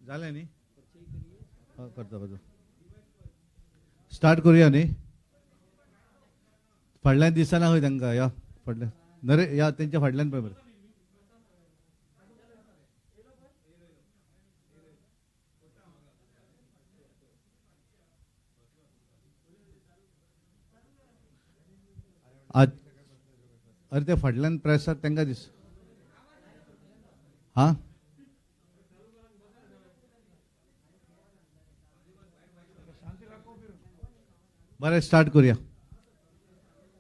झालं न्ही करता स्टार्ट करूया न्ही. फाडल्यान दिसना खंय तांकां या फाडल्यान नरे या तेंच्या फाडल्यान पळय बरें. आज अरे ते फाडल्यान प्रेसाक तांकां दिस हां बरें स्टार्ट करूया.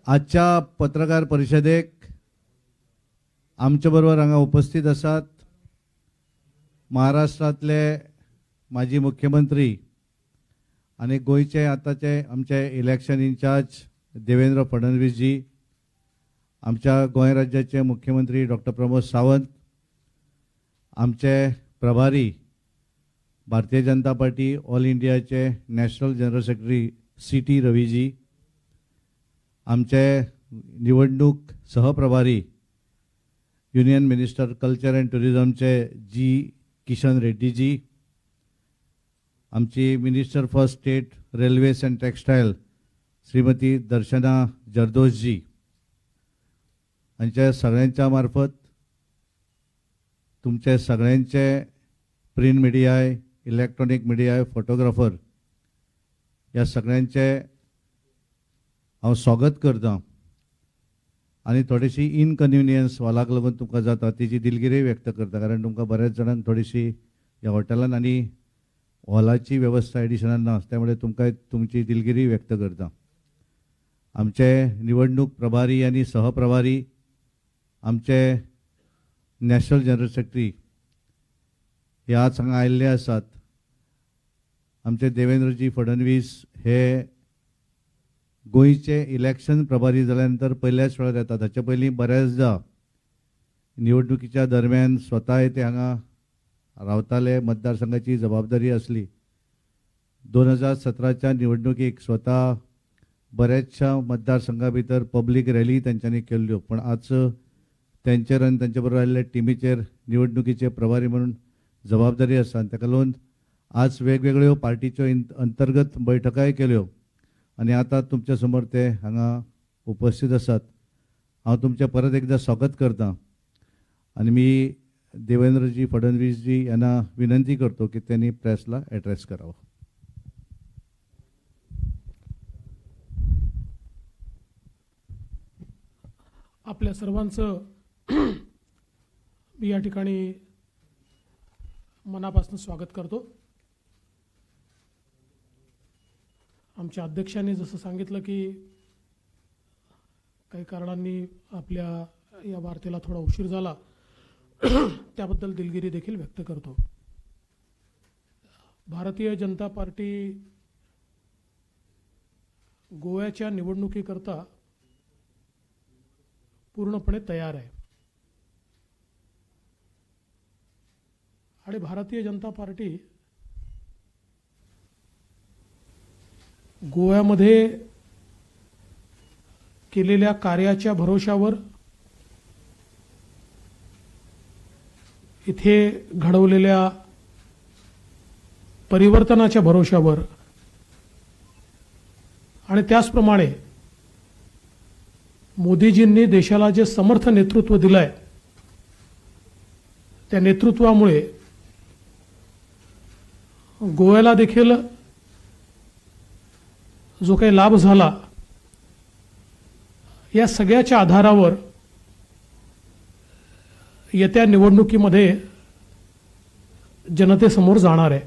आजच्या पत्रकार परिशदेक आमचे बरोबर हांगा उपस्थित आसात महाराष्ट्रातले माजी मुख्यमंत्री आनी गोंयचे आतांचे आमचे इलेक्शन इन्चार्ज देवेंद्र फडणवीस जी, आमच्या गोंय राज्याचे मुख्यमंत्री डॉक्टर प्रमोद सावंत, आमचे प्रभारी भारतीय जनता पार्टी ऑल इंडियाचे national general secretary CT Ravi ji, आमचे निवडणूक सहप्रभारी युनियन मिनिस्टर कल्चर अँड टुरिझमचे G किशन रेड्डी जी, आमची minister for state railways and textile Shrimati Darshana Jardosh ji, हांच्या सगळ्यांच्या मार्फत तुमचे सगळ्यांचे प्रिंट मिडियाय, इलेक्ट्रॉनिक मिडियाय, फोटोग्राफर या सगळ्यांचे हांव स्वागत करता. आनी थोडीशी इनकन्विनियन्स हॉलाक लागून तुमकां जाता तेजी दिलगिरी व्यक्त करता, कारण तुमकां बऱ्याच जाणांक थोडीशी ह्या हॉटेलान आनी हॉलाची वेवस्था एडिशनान ना, त्यामुळे तुमकां तुमची दिलगिरी व्यक्त करता. आमचे निवडणूक प्रभारी आनी सहप्रभारी, आमचे नॅशनल जनरल सेक्रेटरी हे आज हांगा आयिल्ले आसात. आमचे देवेंद्रजी फडणवीस हे गोंयचे इलेक्शन प्रभारी जाल्या नंतर पहिल्याच वेळार येतात. हाचे पयलीं बऱ्याचदा निवडणुकीच्या दरम्यान स्वता ते हांगा रावताले, मतदारसंघाची जबाबदारी असली. 2017च्या निवडणुकीक स्वता बऱ्याचशा मतदारसंघा भितर पब्लीक रॅली तांच्यांनी केल्ल्यो, पण आज त्यांचेर आनी तांचे बरोबर आयिल्ल्या टिमीचेर निवडणुकीचे प्रभारी म्हणून जबाबदारी आसा. ताका लागून आज वेगवेगळ्यो पार्टीच्यो अंतर्गत बैठकाय केल्यो आनी आतां तुमच्या समोर ते हांगा उपस्थित आसात. हांव तुमचे परत एकदा स्वागत करता आनी मी देवेंद्रजी फडणवीस जी यांना विनंती करतो की त्यांनी प्रेसला ॲड्रेस करावा. आपल्या सर्वांचं मी या ठिकाणी मनापासून स्वागत करतो. आमच्या अध्यक्षांनी जसं सांगितलं की काही कारणांनी आपल्या या वार्तेला थोडा उशीर झाला, त्याबद्दल दिलगिरी देखील व्यक्त करतो. भारतीय जनता पार्टी गोव्याच्या निवडणुकीकरता पूर्णपणे तयार आहे आणि भारतीय जनता पार्टी गोव्यामध्ये केलेल्या कार्याच्या भरोशावर, इथे घडवलेल्या परिवर्तनाच्या भरोशावर आणि त्याचप्रमाणे मोदीजींनी देशाला जे समर्थ नेतृत्व दिलंय त्या नेतृत्वामुळे गोव्याला देखील जो काही लाभ झाला, या सगळ्याच्या आधारावर येत्या निवडणुकीमध्ये जनतेसमोर जाणार आहे.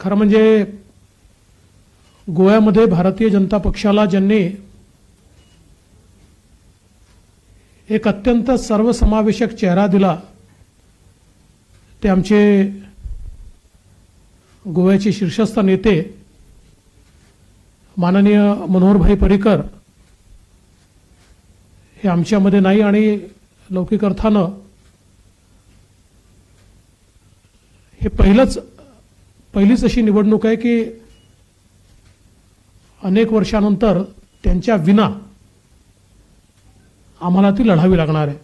खरं म्हणजे गोव्यामध्ये भारतीय जनता पक्षाला ज्यांनी एक अत्यंत सर्वसमावेशक चेहरा दिला ते आमचे गोव्याचे शीर्षस्थ नेते माननीय मनोहरभाई पर्रिकर हे आमच्यामध्ये नाही आणि लौकिक अर्थानं हे पहिलीच अशी निवडणूक आहे की अनेक वर्षानंतर त्यांच्या विना आम्हाला ती लढावी लागणार आहे.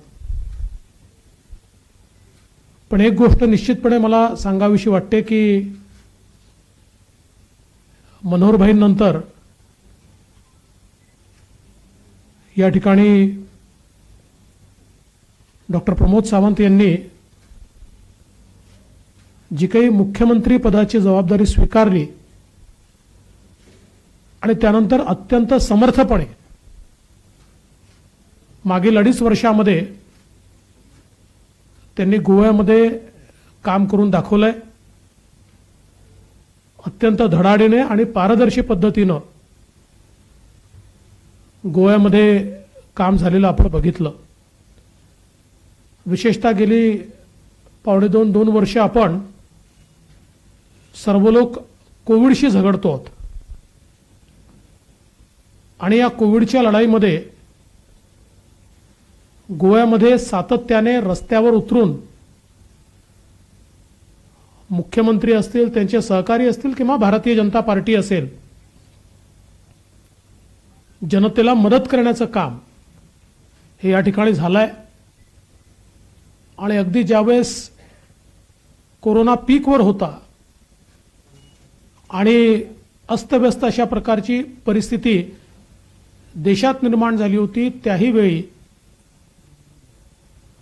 पण एक गोष्ट निश्चितपणे मला सांगावीशी वाटते की मनोहरभाईंनंतर या ठिकाणी डॉक्टर प्रमोद सावंत यांनी जी काही मुख्यमंत्री पदाची जबाबदारी स्वीकारली आणि त्यानंतर अत्यंत समर्थपणे मागील 2.5 वर्षामध्ये त्यांनी गोव्यामध्ये काम करून दाखवलंय. अत्यंत धडाडीने आणि पारदर्शी पद्धतीनं गोव्यामध्ये काम झालेलं आपण बघितलं. विशेषतः गेली 2.5-2 वर्ष आपण सर्व लोक कोविडशी झगडतो आहोत आणि या कोविडच्या लढाईमध्ये गोव्यामध्ये सातत्याने रस्त्यावर उतरून मुख्यमंत्री असतील, त्यांचे सहकारी असतील किंवा भारतीय जनता पार्टी असेल, जनतेला मदत करण्याचं काम हे या ठिकाणी झालंय. आणि अगदी ज्यावेळेस कोरोना पीकवर होता आणि अस्तव्यस्त अशा प्रकारची परिस्थिती देशात निर्माण झाली होती, त्याही वेळी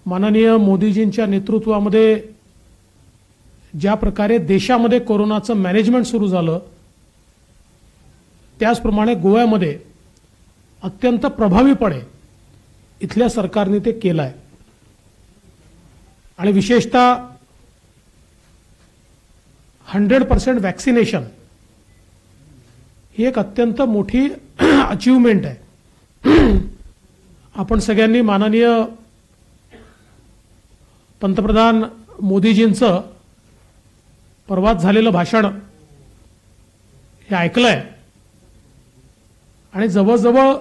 माननीय मोदीजींच्या नेतृत्वामध्ये ज्या प्रकारे देशामध्ये कोरोनाचं मॅनेजमेंट सुरू झालं, त्याचप्रमाणे गोव्यामध्ये अत्यंत प्रभावीपणे इथल्या सरकारने ते केलं आहे. आणि विशेषतः 100% वॅक्सिनेशन ही एक अत्यंत मोठी अचीवमेंट आहे. आपण सगळ्यांनी माननीय पंतप्रधान मोदीजींचं परवाच झालेलं भाषण हे ऐकलंय आणि जवळजवळ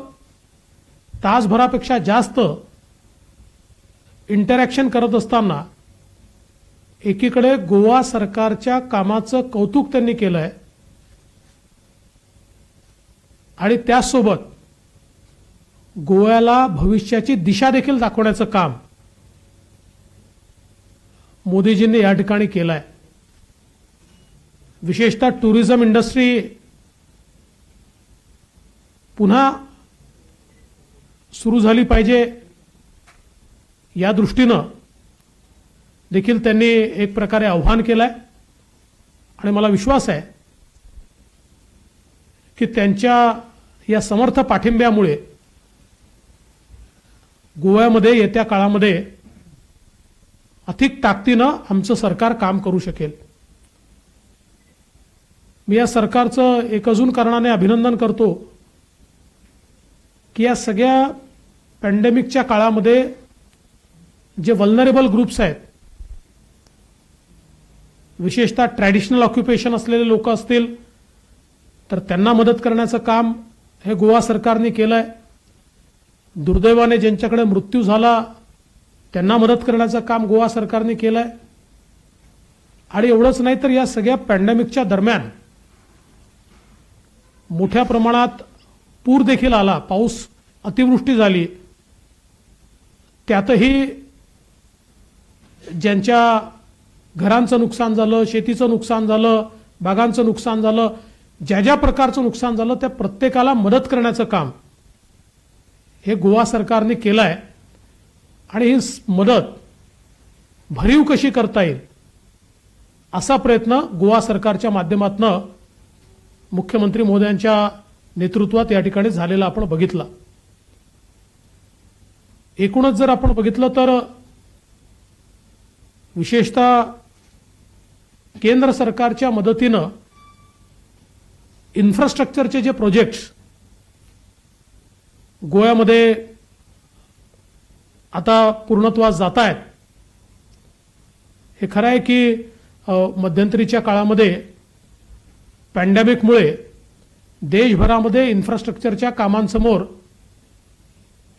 तासभरापेक्षा जास्त इंटरॅक्शन करत असताना एकीकडे गोवा सरकारच्या कामाचं कौतुक त्यांनी केलंय आणि त्याचसोबत गोव्याला भविष्याची दिशा देखील दाखवण्याचं काम मोदीजींनी या ठिकाणी केलंय. विशेषतः टुरिझम इंडस्ट्री पुन्हा सुरू झाली पाहिजे या दृष्टीनं देखील त्यांनी एक प्रकारे आव्हान केलंय आणि मला विश्वास आहे की त्यांच्या या समर्थ पाठिंब्यामुळे गोव्यामध्ये येत्या काळामध्ये अधिक ताकदीनं आमचं सरकार काम करू शकेल. मी या सरकारचं एक अजून कारणाने अभिनंदन करतो की या सगळ्या पॅन्डेमिकच्या काळामध्ये जे वल्नरेबल ग्रुप्स आहेत, विशेषतः ट्रॅडिशनल ऑक्युपेशन असलेले लोक असतील तर त्यांना मदत करण्याचं काम हे गोवा सरकारने केलंय. दुर्दैवाने ज्यांच्याकडे मृत्यू झाला त्यांना मदत करण्याचं काम गोवा सरकारने केलंय. आणि एवढंच नाही तर या सगळ्या पॅन्डेमिकच्या दरम्यान मोठ्या प्रमाणात पूर देखील आला, पाऊस अतिवृष्टी झाली, त्यातही ज्यांच्या घरांचं नुकसान झालं, शेतीचं नुकसान झालं, बागांचं नुकसान झालं, ज्या ज्या प्रकारचं नुकसान झालं त्या प्रत्येकाला मदत करण्याचं काम हे गोवा सरकारने केलं आहे. आणि ही मदत भरीव कशी करता येईल असा प्रयत्न गोवा सरकारच्या माध्यमातून मुख्यमंत्री महोदयांच्या नेतृत्वात या ठिकाणी झालेला आपण बघितला. एकूणच जर आपण बघितलं तर विशेषतः केंद्र सरकारच्या मदतीनं इन्फ्रास्ट्रक्चरचे जे प्रोजेक्ट्स गोव्यामध्ये आता पूर्णत्वास जात आहेत, हे खरं आहे की मध्यंतरीच्या काळामध्ये पॅन्डेमिकमुळे देशभरामध्ये इन्फ्रास्ट्रक्चरच्या कामांसमोर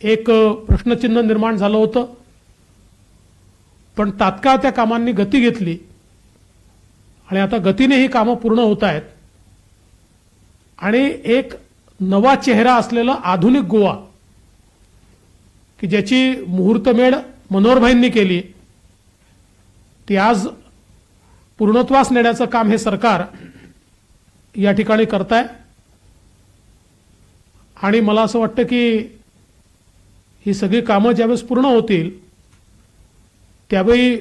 एक प्रश्नचिन्ह निर्माण झालं होतं. पण तात्काळ त्या कामांनी गती घेतली आणि आता गतीने ही कामं पूर्ण होत आहेत आणि एक नवा चेहरा असलेला आधुनिक गोवा की ज्याची मुहूर्तमेढ मनोहरभाईंनी केली ती आज पूर्णत्वास नेण्याचं काम हे सरकार या ठिकाणी करत आहे. आणि मला असं वाटतं की ही सगळी कामं ज्यावेळेस पूर्ण होतील त्यावेळी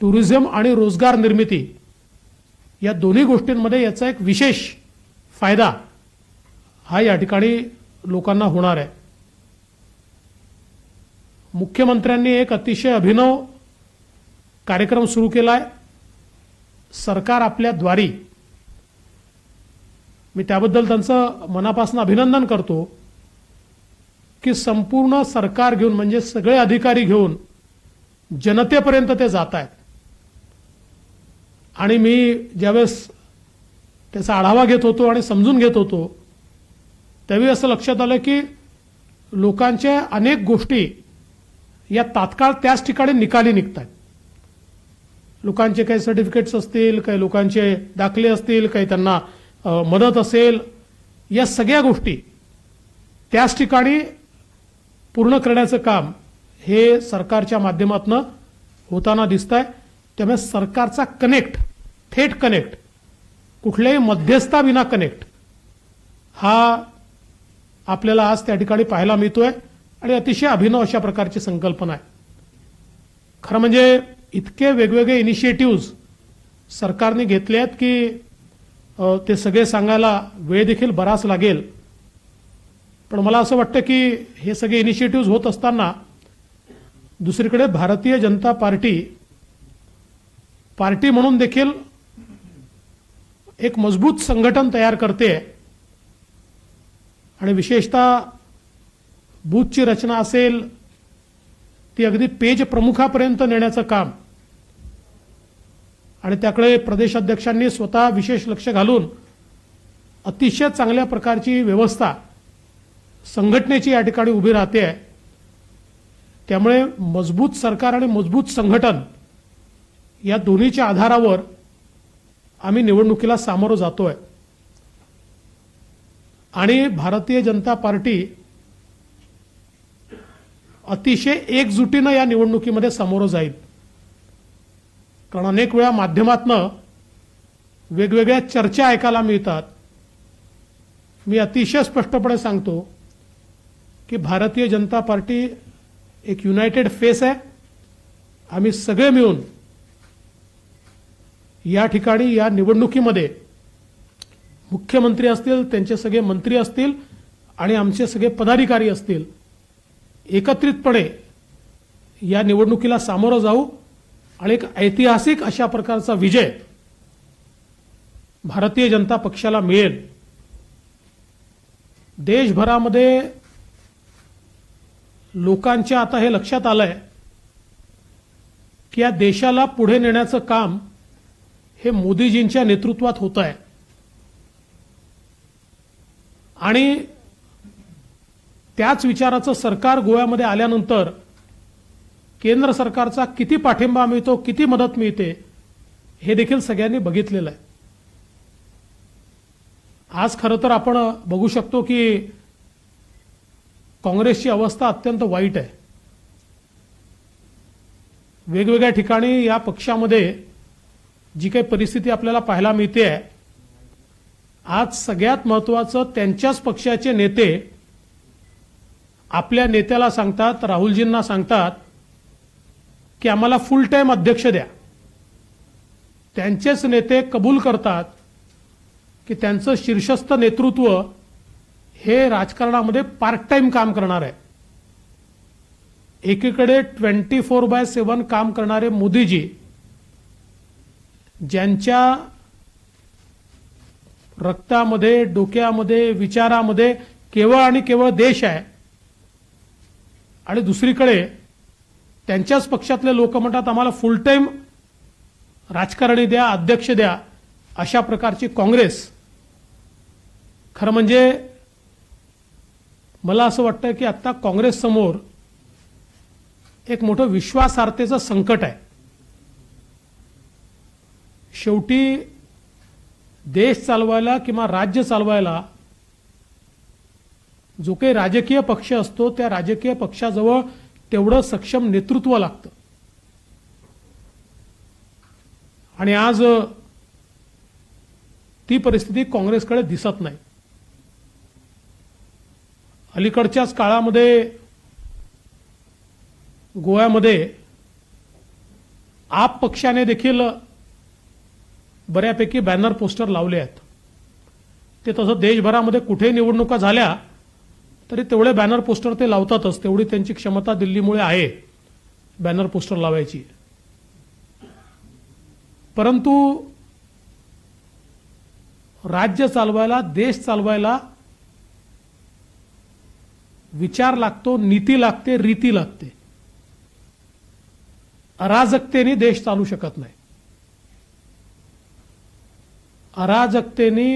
टुरिझम आणि रोजगार निर्मिती या दोन्ही गोष्टींमध्ये याचा एक विशेष फायदा हा या ठिकाणी लोकांना होणार आहे. मुख्यमंत्र्यांनी एक अतिशय अभिनव कार्यक्रम सुरू केला आहे, सरकार आपल्या द्वारी. मी त्याबद्दल त्यांचं मनापासून अभिनंदन करतो की संपूर्ण सरकार घेऊन म्हणजे सगळे अधिकारी घेऊन जनतेपर्यंत ते जात आहेत. आणि मी ज्यावेळेस त्याचा आढावा घेत होतो आणि समजून घेत होतो त्यावेळी असं लक्षात आलं की लोकांच्या अनेक गोष्टी या तात्काळ त्याच ठिकाणी निकाली निघतात. लोकांचे काही सर्टिफिकेट्स असतील, काही लोकांचे दाखले असतील, काही त्यांना मदत असेल, या सगळ्या गोष्टी त्याच ठिकाणी पूर्ण करण्याचं काम हे सरकारच्या माध्यमातून होताना दिसत आहे. त्यामुळे सरकारचा कनेक्ट, थेट कनेक्ट, कुठल्याही मध्यस्थाविना कनेक्ट हा आपल्याला आज त्या ठिकाणी पाहायला मिळतोय आणि अतिशय अभिनव अशा प्रकारची संकल्पना आहे. खरं म्हणजे इतके वेगवेगळे इनिशिएटिव्ज सरकारने घेतले आहेत की ते सगळे सांगायला वेळ देखील बराच लागेल. पण मला असं वाटतं की हे सगळे इनिशिएटिव्ज होत असताना दुसरीकडे भारतीय जनता पार्टी म्हणून देखील एक मजबूत संघटन तयार करते आणि विशेषतः बूथची रचना असेल ती अगदी पेज प्रमुखापर्यंत नेण्याचं काम आणि त्याकडे प्रदेशाध्यक्षांनी स्वतः विशेष लक्ष घालून अतिशय चांगल्या प्रकारची व्यवस्था संघटनेची या ठिकाणी उभी राहते. त्यामुळे मजबूत सरकार आणि मजबूत संघटन या दोन्हीच्या आधारावर आम्ही निवडणुकीला सामोरं जातोय. आणि भारतीय जनता पार्टी अतिशय एकजुटीनं या निवडणुकीमध्ये सामोरं जाईल. कारण अनेक वेळा माध्यमातनं वेगवेगळ्या चर्चा ऐकायला मिळतात. मी अतिशय स्पष्टपणे सांगतो की भारतीय जनता पार्टी एक युनायटेड फेस आहे. आम्ही सगळे मिळून या ठिकाणी या निवडणुकीमध्ये मुख्यमंत्री असतील, त्यांचे सगळे मंत्री असतील आणि आमचे सगळे पदाधिकारी असतील, एकत्रितपणे या निवडणुकीला सामोरं जाऊ आणि एक ऐतिहासिक अशा प्रकारचा विजय भारतीय जनता पक्षाला मिळेल. देशभरामध्ये लोकांच्या आता हे लक्षात आलंय की या देशाला पुढे नेण्याचं काम हे मोदीजींच्या नेतृत्वात होत आहे. आणि त्याच विचाराचं सरकार गोव्यामध्ये आल्यानंतर केंद्र सरकारचा किती पाठिंबा मिळतो, किती मदत मिळते हे देखील सगळ्यांनी बघितलेलं आहे. आज खरं तर आपण बघू शकतो की काँग्रेसची अवस्था अत्यंत वाईट आहे. वेगवेगळ्या ठिकाणी या पक्षामध्ये जी काही परिस्थिती आपल्याला पाहायला मिळते आहे, आज सगळ्यात महत्त्वाचं त्यांच्याच पक्षाचे नेते आपल्या नेत्याला सांगतात, राहुलजींना सांगतात की आम्हाला फुल टाइम अध्यक्ष द्या. त्यांचेच नेते कबूल करतात की त्यांचं शीर्षस्थ नेतृत्व हे राजकारणामध्ये पार्ट टाइम काम करणार आहे. एकीकडे 24/7 काम करणारे मोदीजी, ज्यांच्या रक्तामध्ये, डोक्यामध्ये, विचारामध्ये केवळ आणि केवळ देश आहे, आणि दुसरीकडे त्यांच्याच पक्षातले लोक म्हणतात आम्हाला फुल टाइम राजकारणी द्या, अध्यक्ष द्या. अशा प्रकारची काँग्रेस, खरं म्हणजे मला असं वाटतं की आता काँग्रेस समोर एक मोठं विश्वासार्हतेचं संकट आहे. शेवटी देश चालवायला किंवा राज्य चालवायला जो काही राजकीय पक्ष असतो त्या राजकीय पक्षाजवळ तेवढं सक्षम नेतृत्व लागतं. आणि आज ती परिस्थिती काँग्रेसकडे दिसत नाही. अलीकडच्याच काळामध्ये गोव्यामध्ये आप पक्षाने देखील बऱ्यापैकी बॅनर पोस्टर लावले आहेत. ते तसं देशभरामध्ये कुठे निवडणुका झाल्या तरी तेवढे बॅनर पोस्टर ते लावतातच. तेवढी त्यांची क्षमता दिल्लीमुळे आहे बॅनर पोस्टर लावायची. परंतु राज्य चालवायला, देश चालवायला विचार लागतो, नीती लागते, रीती लागते. अराजकतेने देश चालू शकत नाही. अराजकतेने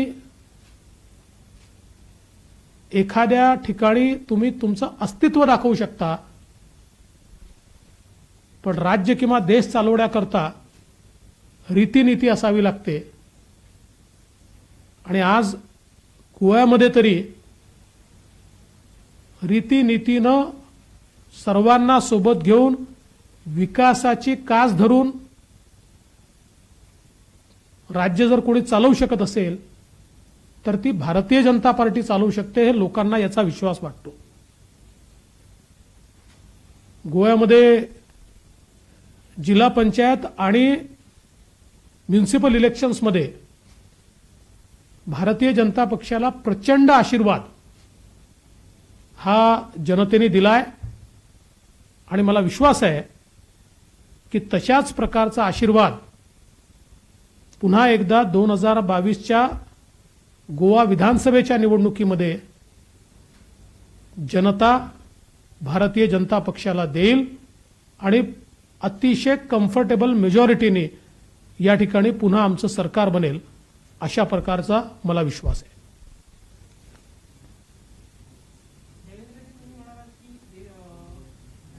एखाद्या ठिकाणी तुम्ही तुमचं अस्तित्व दाखवू शकता, पण राज्य किंवा देश चालवण्याकरता रीतीनीती असावी लागते. आणि आज गोव्यामध्ये तरी रीतीनीतीनं सर्वांना सोबत घेऊन विकासाची कास धरून राज्य जर कोणी चालवू शकत असेल तर ती भारतीय जनता पार्टी चालवू शकते, हे लोकांना याचा विश्वास वाटतो. गोव्यामध्ये जिल्हा पंचायत आणि म्युनिसिपल इलेक्शन्समध्ये भारतीय जनता पक्षाला प्रचंड आशीर्वाद हा जनतेने दिलाय. आणि मला विश्वास आहे की तशाच प्रकारचा आशीर्वाद पुन्हा एकदा 2022च्या गोवा विधानसभेच्या निवडणुकीमध्ये जनता भारतीय जनता पक्षाला देईल आणि अतिशय कम्फर्टेबल मेजॉरिटीने या ठिकाणी पुन्हा आमचं सरकार बनेल, अशा प्रकारचा मला विश्वास आहे. देवेंद्रजी, तुम्ही म्हणालात की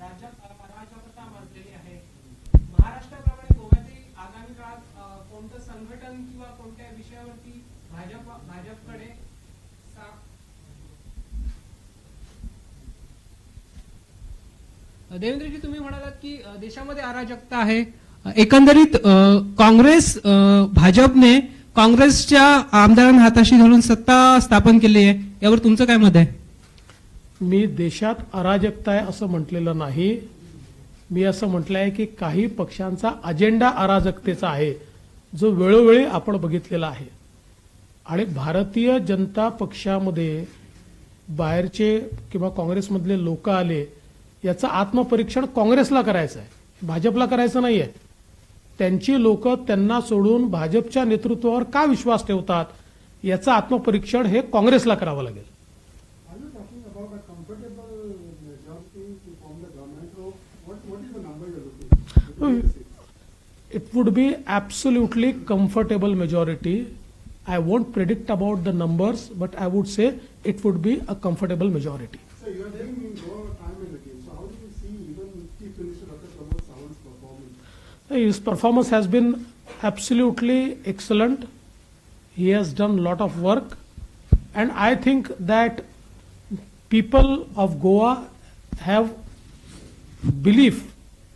राज्यात अराजकता माजलेली आहे. महाराष्ट्राप्रमाणे गोव्यातही आगामी काळात कोणतं संघटन किंवा कोणत्या विषयावरती भाजपकडे देवेंद्रजी, तुम्ही म्हणालात की देशामध्ये अराजकता आहे. एकंदरीत काँग्रेस, भाजपने काँग्रेसच्या आमदारांना हाताशी धरून सत्ता स्थापन केली आहे, यावर तुमचं काय मत आहे? मी देशात अराजकता आहे असं म्हटलेलं नाही. मी असं म्हटलं आहे की काही पक्षांचा अजेंडा अराजकतेचा आहे, जो वेळोवेळी आपण बघितलेला आहे. आणि भारतीय जनता पक्षामध्ये बाहेरचे किंवा काँग्रेसमधले लोक आले, याचं आत्मपरीक्षण काँग्रेसला करायचं आहे, भाजपला करायचं नाही आहे. त्यांची लोक त्यांना सोडून भाजपच्या नेतृत्वावर का विश्वास ठेवतात, याचं आत्मपरीक्षण हे काँग्रेसला करावं लागेल. Are you talking about a comfortable majority to form the government? Or what is the number you're looking at? It would be absolutely comfortable majority. I won't predict about the numbers, but I would say it would be a comfortable majority. So you are saying you go time and again. So how do you see even Chief Minister Dr. Pramod Sawant's performance? His performance has been absolutely excellent. He has done a lot of work, and I think that people of Goa have belief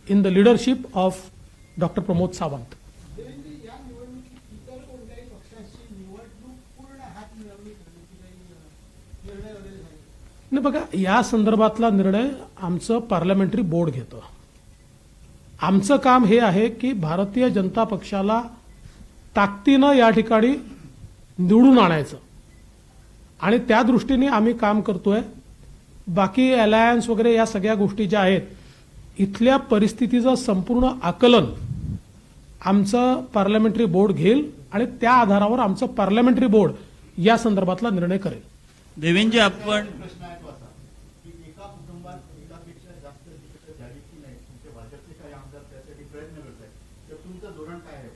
in the leadership of Dr. Pramod Sawant. देवेंद्रजी, या निवडणुकीत इतर कोणत्याही पक्षाची निवडणूक पूर्ण हात मिळवणी करण्याची काही निर्णय वगैरे झाले? नाही, बघा, या संदर्भातला निर्णय आमचं पार्लमेंटरी बोर्ड घेतं. आमचं काम हे आहे की भारतीय जनता पक्षाला ताकदीनं या ठिकाणी निवडून आणायचं, आणि त्या दृष्टीने आम्ही काम करतोय. बाकी अलायन्स वगैरे या सगळ्या गोष्टी ज्या आहेत, इथल्या परिस्थितीचं संपूर्ण आकलन आमचं पार्लमेंटरी बोर्ड घेईल आणि त्या आधारावर आमचं पार्लमेंटरी बोर्ड या संदर्भातला निर्णय करेल. देवेंद्रजी, आपण प्रश्न आहे तो असा की एका कुटुंबात एकापेक्षा जास्त तिकीट द्यावी की नाही, तुमचे भाजपचे काही आमदार त्यासाठी प्रयत्न करत आहेत, तर तुमचं धोरण काय आहे?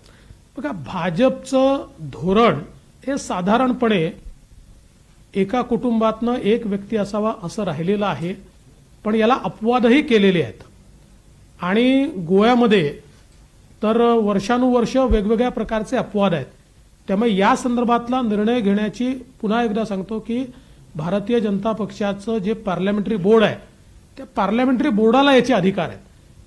बघा, भाजपचं धोरण हे साधारणपणे एका कुटुंबातनं एक व्यक्ती असावा असं राहिलेलं आहे, पण याला अपवादही केलेले आहेत. आणि गोव्यामध्ये तर वर्षानुवर्ष वेगवेगळ्या प्रकारचे अपवाद आहेत. त्यामुळे या संदर्भातला निर्णय घेण्याची पुन्हा एकदा सांगतो की भारतीय जनता पक्षाचं जे पार्लमेंटरी बोर्ड आहे, त्या पार्लमेंटरी बोर्डाला याचे अधिकार आहेत.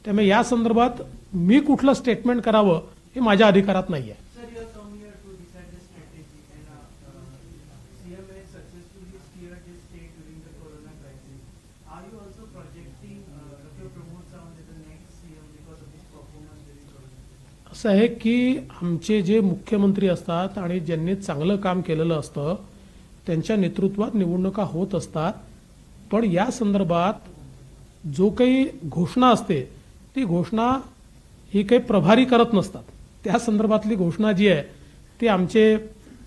त्यामुळे या संदर्भात मी कुठलं स्टेटमेंट करावं हे माझ्या अधिकारात नाही आहे. Sir, you have come here to decide the strategy, and CM has successfully steered the state during the corona crisis. Are you also projecting Dr. Pramod Sawant as the next CM because of his performance during corona? असं आहे की आमचे जे मुख्यमंत्री असतात आणि ज्यांनी चांगलं काम केलेलं असतं त्यांच्या नेतृत्वात निवडणुका होत असतात, पण या संदर्भात जो काही घोषणा असते ती घोषणा ही काही प्रभारी करत नसतात. त्या संदर्भातली घोषणा जी आहे ती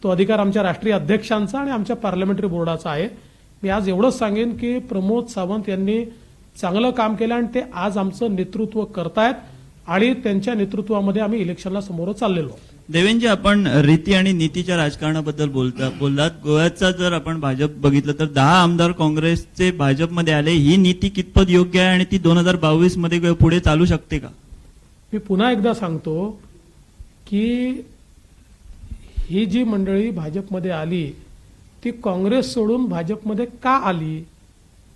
तो अधिकार आमच्या राष्ट्रीय अध्यक्षांचा आणि आमच्या पार्लमेंटरी बोर्डाचा आहे. मी आज एवढंच सांगेन की प्रमोद सावंत यांनी चांगलं काम केलं आणि ते आज आमचं नेतृत्व करतायत आणि त्यांच्या नेतृत्वामध्ये आम्ही इलेक्शनला समोर चाललेलो आहोत. देवेंजी, आपण रीती आणि नीतीच्या राजकारणाबद्दल बोललात. गोव्याचा जर आपण भाजप बघितलं तर 10 आमदार काँग्रेसचे भाजपमध्ये आले. ही नीती कितपत योग्य आहे आणि ती 2022 मध्ये पुढे चालू शकते का? मी पुन्हा एकदा सांगतो की ही जी मंडळी भाजपमध्ये आली ती काँग्रेस सोडून भाजपमध्ये का आली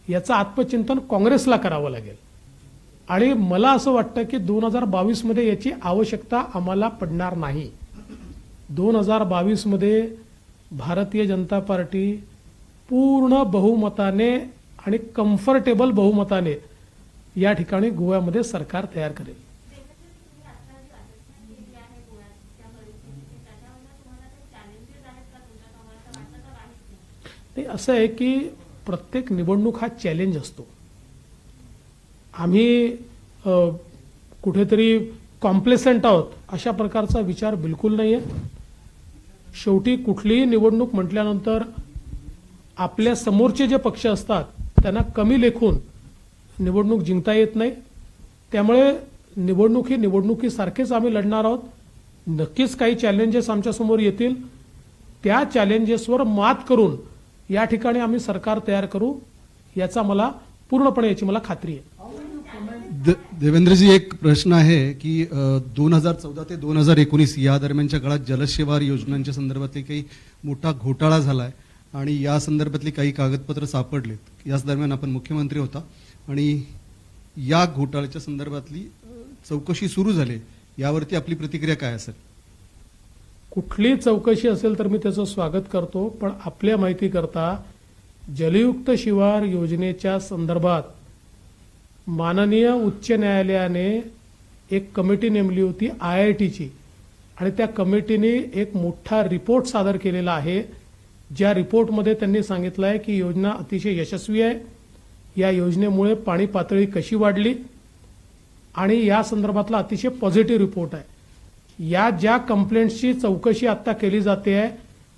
याचं आत्मचिंतन काँग्रेसला करावं लागेल. आणि मला असं वाटतं की 2022 मध्ये याची आवश्यकता आम्हाला पडणार नाही. 2022 मध्ये भारतीय जनता पार्टी पूर्ण बहुमताने आणि कम्फर्टेबल बहुमताने या ठिकाणी गोव्यामध्ये सरकार तयार करेल. ते असं आहे की प्रत्येक निवडणूक हा चॅलेंज असतो. आम्ही कुठेतरी कॉम्प्लेसंट आहोत अशा प्रकारचा विचार बिलकुल नाही आहे. शेवटी कुठलीही निवडणूक म्हटल्यानंतर आपल्या समोरचे जे पक्ष असतात त्यांना कमी लेखून निवडणूक जिंकता येत नाही. त्यामुळे निवडणूक ही निवडणुकीसारखेच आम्ही लढणार आहोत. नक्कीच काही चॅलेंजेस आमच्यासमोर येतील. त्या चॅलेंजेसवर मात करून या ठिकाणी आम्ही सरकार तयार करू याचा मला पूर्णपणे याची मला खात्री आहे. देवेंद्रजी, एक प्रश्न आहे की 2014 ते 2019 या दरम्यानच्या काळात जलशिवार योजनांच्या संदर्भातली काही मोठा घोटाळा झालाय आणि या संदर्भातली काही कागदपत्र सापडलेत. याच दरम्यान आपण मुख्यमंत्री होता आणि या घोटाळ्याच्या संदर्भातली चौकशी सुरू झाली. यावरती आपली प्रतिक्रिया काय असेल? कुठली चौकशी असेल तर मी त्याचं स्वागत करतो, पण आपल्या माहितीकरता जलयुक्त शिवार योजनेच्या संदर्भात माननीय उच्च न्यायालयाने एक कमिटी नेमली होती IITची आणि त्या कमिटीने एक मोठा रिपोर्ट सादर केलेला आहे. ज्या रिपोर्टमध्ये त्यांनी सांगितलं आहे की योजना अतिशय यशस्वी आहे, या योजनेमुळे पाणी पातळी कशी वाढली आणि या संदर्भातला अतिशय पॉझिटिव्ह रिपोर्ट आहे. या ज्या कंप्लेंट्सची चौकशी आता केली जाते आहे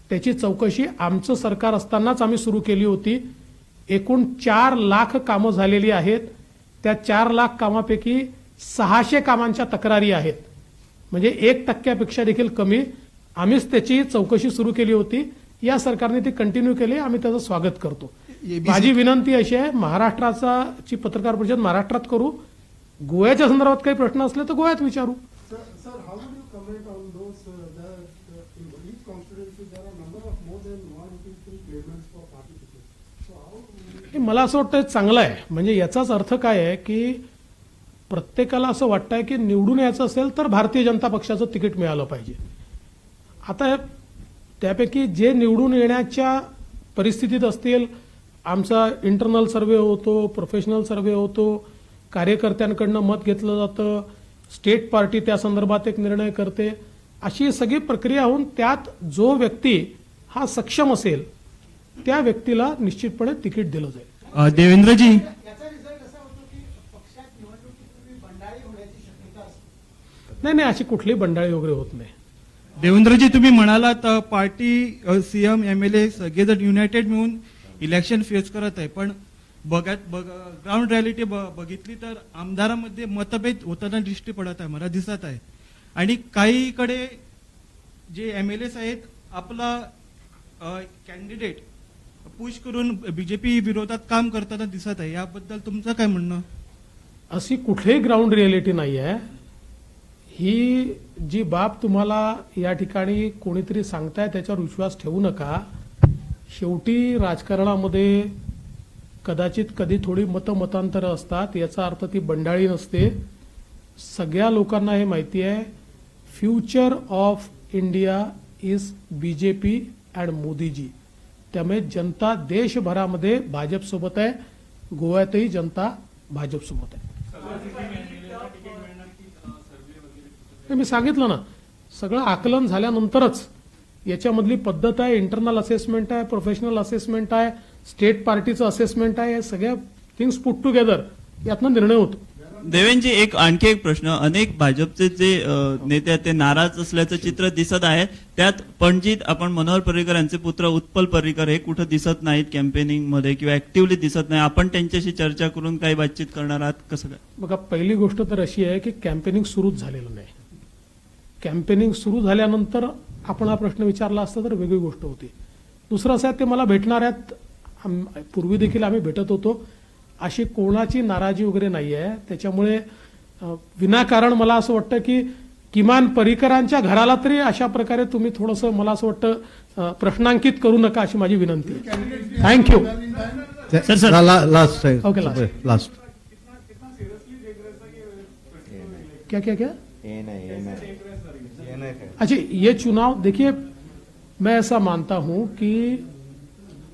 त्याची चौकशी आमचं सरकार असतानाच आम्ही सुरू केली होती. एकूण 4 लाख कामं झालेली आहेत. त्या 4 लाख कामापैकी 600 कामांच्या तक्रारी आहेत, म्हणजे 1% देखील कमी. आम्हीच त्याची चौकशी सुरू केली होती. या सरकारने ती कंटिन्यू केली. आम्ही त्याचं स्वागत करतो. माझी विनंती अशी आहे, महाराष्ट्राची पत्रकार परिषद महाराष्ट्रात करू, गोव्याच्या संदर्भात काही प्रश्न असले तर गोव्यात विचारू. Sir, how would you comment on those that in each constituency there are number of more than 1 to 2 claimants for party tickets? So how? हे मला असं वाटतं चांगलं आहे. म्हणजे याचाच अर्थ काय आहे की प्रत्येकाला असं वाटतंय की निवडून यायचं असेल तर भारतीय जनता पक्षाचं तिकीट मिळालं पाहिजे. आता त्यापैकी जे निवडून येण्याच्या परिस्थितीत असतील, आमचा इंटरनल सर्व्हे होतो, प्रोफेशनल सर्व्हे होतो, कार्यकर्त्यांकडनं मत घेतलं जातं, स्टेट पार्टी त्या संदर्भात एक निर्णय करते. अशी सगळी प्रक्रिया होऊन त्यात जो व्यक्ती हा सक्षम असेल त्या व्यक्तीला निश्चितपणे तिकीट दिलं जाईल. देवेंद्रजी, याचा रिझल्ट असा होतो की पक्षात निवडणुकीपूर्वी बंडाळी होण्याची शक्यता असते. नाही, अशी कुठली बंडाळी वगैरे होत नाही. देवेंद्रजी, तुम्ही म्हणालात पार्टी सीएम MLA सगळेजण युनायटेड मिळून इलेक्शन फेस करत आहे, पण ग्राउंड रियालिटी बघितली तर आमदारांमध्ये मतभेद होताना दृष्टी पडत आहे, मला दिसत आहे. आणि काहीकडे जे MLAs आहेत आपला कॅन्डिडेट पुश करून बीजेपी विरोधात काम करताना दिसत आहे. याबद्दल तुमचं काय म्हणणं? अशी कुठलीही ग्राउंड रियालिटी नाही आहे. ही जी बाब तुम्हाला या ठिकाणी कोणीतरी सांगताय त्याच्यावर विश्वास ठेवू नका. शेवटी राजकारणामध्ये कदाचित कधी थोडी मतांतरं असतात, याचा अर्थ ती बंडाळी नसते. सगळ्या लोकांना हे माहिती आहे. Future of India is BJP and Modiji. त्यामुळे जनता देशभरामध्ये भाजपसोबत आहे, गोव्यातही जनता भाजपसोबत आहे. हे मी सांगितलं ना, सगळं आकलन झाल्यानंतरच याच्यामधली पद्धत आहे, इंटरनल असेसमेंट आहे, प्रोफेशनल असेसमेंट आहे, स्टेट पार्टीचं असेसमेंट आहे, या सगळ्या थिंग्स पुट टुगेदर यातनं निर्णय होतो. देवेंजी, आणखी एक प्रश्न. अनेक भाजपचे जे नेते आहेत ते नाराज असल्याचं चित्र दिसत आहे. त्यात पणजीत आपण मनोहर पर्रीकर यांचे पुत्र उत्पल पर्रीकर हे कुठं दिसत नाहीत कॅम्पेनिंग मध्ये किंवा ऍक्टिव्हली दिसत नाही. आपण त्यांच्याशी चर्चा करून काही बातचीत करणार आहात, कसं काय? बघा, पहिली गोष्ट तर अशी आहे की कॅम्पेनिंग सुरूच झालेलं नाही. कॅम्पेनिंग सुरू झाल्यानंतर आपण हा प्रश्न विचारला असता तर वेगळी गोष्ट होती. दुसरं असं आहे, ते मला भेटणार आहेत. पूर्वी देखील आम्ही भेटत होतो. अशी कोणाची नाराजी वगैरे नाही आहे. त्याच्यामुळे विनाकारण मला असं वाटतं की किमान पर्रीकरांच्या घराला तरी अशा प्रकारे तुम्ही थोडंसं, मला असं वाटतं, प्रश्नांकित करू नका अशी माझी विनंती आहे. थँक्यू. Last Okay, last. क्या क्या क्या? अच्छा, ये चुनाव देखिए, मैं ऐसा मानता हूं कि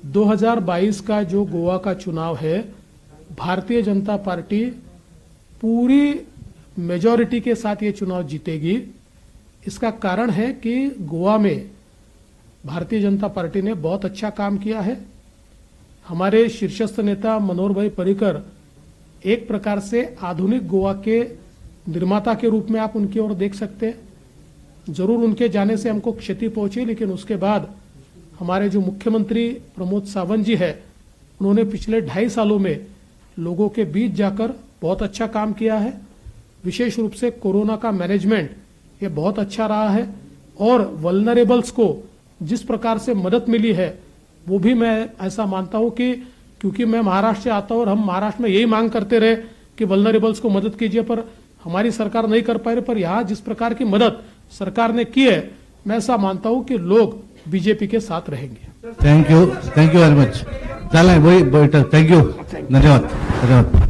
2022 का जो गोवा का चुनाव है, भारतीय जनता पार्टी पूरी मेजॉरिटी के साथ ये चुनाव जीतेगी. इसका कारण है कि गोवा में भारतीय जनता पार्टी ने बहुत अच्छा काम किया है. हमारे शीर्षस्थ नेता मनोहर भाई पर्रीकर एक प्रकार से आधुनिक गोवा के निर्माता के रूप में आप उनकी ओर देख सकते हैं. जरूर उनके जाने से हमको क्षति पहुंची, लेकिन उसके बाद हमारे जो मुख्यमंत्री प्रमोद सावंत जी है, उन्होंने पिछले 2.5 सालों में लोगों के बीच जाकर बहुत अच्छा काम किया है. विशेष रूप से कोरोना का मैनेजमेंट ये बहुत अच्छा रहा है और वल्नरेबल्स को जिस प्रकार से मदद मिली है, वो भी मैं ऐसा मानता हूं कि क्योंकि मैं महाराष्ट्र से आता हूं और हम महाराष्ट्र में यही मांग करते रहे कि वल्नरेबल्स को मदद कीजिए, पर हमारी सरकार नहीं कर पा रही. पर यहाँ जिस प्रकार की मदद सरकार ने की है, मैं ऐसा मानता हूं कि लोग बीजेपी के साथ रहेंगे. Thank you very much. चालेल, थँक्यू, धन्यवाद.